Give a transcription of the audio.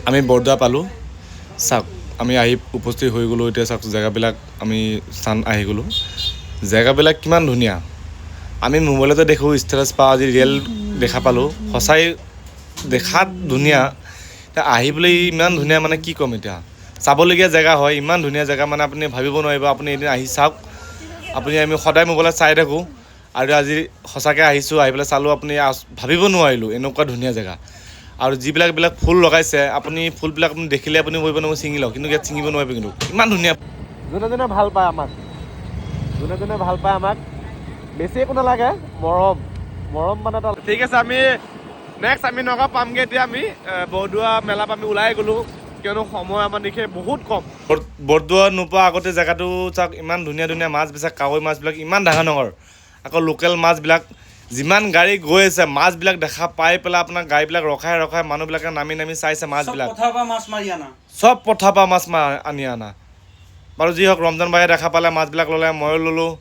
আমি বৰদোৱা পালোঁ। চাওক আমি আহি উপস্থিত হৈ গ'লোঁ। এতিয়া চাওক জেগাবিলাক আমি চান আহি গ'লোঁ। জেগাবিলাক কিমান ধুনীয়া। আমি মোবাইলতে দেখোঁ, ষ্টেটাছ পাওঁ, আজি ৰিয়েল দেখা পালোঁ। সঁচাই দেখাত ধুনীয়া, এতিয়া আহিবলৈ ইমান ধুনীয়া মানে কি ক'ম এতিয়া। চাবলগীয়া জেগা হয়, ইমান ধুনীয়া জেগা মানে আপুনি ভাবিব নোৱাৰিব। আপুনি এদিন আহি চাওক। আমি সদায় মোবাইলত চাই থাকোঁ আৰু আজি সঁচাকৈ আহিছোঁ, আহি পেলাই চালোঁ। আপুনি ভাবিব নোৱাৰিলোঁ এনেকুৱা ধুনীয়া জেগা। আৰু যিবিলাক ফুল লগাইছে, আপুনি ফুলবিলাক আপুনি দেখিলে আপুনি ভাবিব নহয় ছিঙি লওক, কিন্তু ইয়াত ছিঙিব নোৱাৰিব। কিন্তু ইমান ধুনীয়া। যোনে যোনে ভাল পায় আমাক, বেছি একো নালাগে, মৰম মানে এটা। ঠিক আছে, আমি নেক্সট আমি নগাঁও পামগৈ। এতিয়া আমি বৰদোৱা মেলাত আমি ওলাই গ'লোঁ, কিয়নো সময় আমাৰ দিশে বহুত কম। বৰদোৱা নোপোৱা আগতে জেগাটো চাওক, ইমান ধুনীয়া ধুনীয়া মাছ বেচে। কাৱৈ মাছবিলাক ইমান ডাঙৰ ডাঙৰ, আকৌ লোকেল মাছবিলাক। যিমান গাড়ী গৈ আছে, মাছবিলাক দেখা পাই পেলাই আপোনাৰ গাড়ীবিলাক ৰখাই মানুহবিলাকে নামি চাইছে মাছবিলাক। চব পথাৰৰ পৰা মাছ আনি অনা। বাৰু যি হওক, ৰমজান ভাইয়ে দেখা পালে, মাছবিলাক ল'লে, ময়ো ল'লোঁ।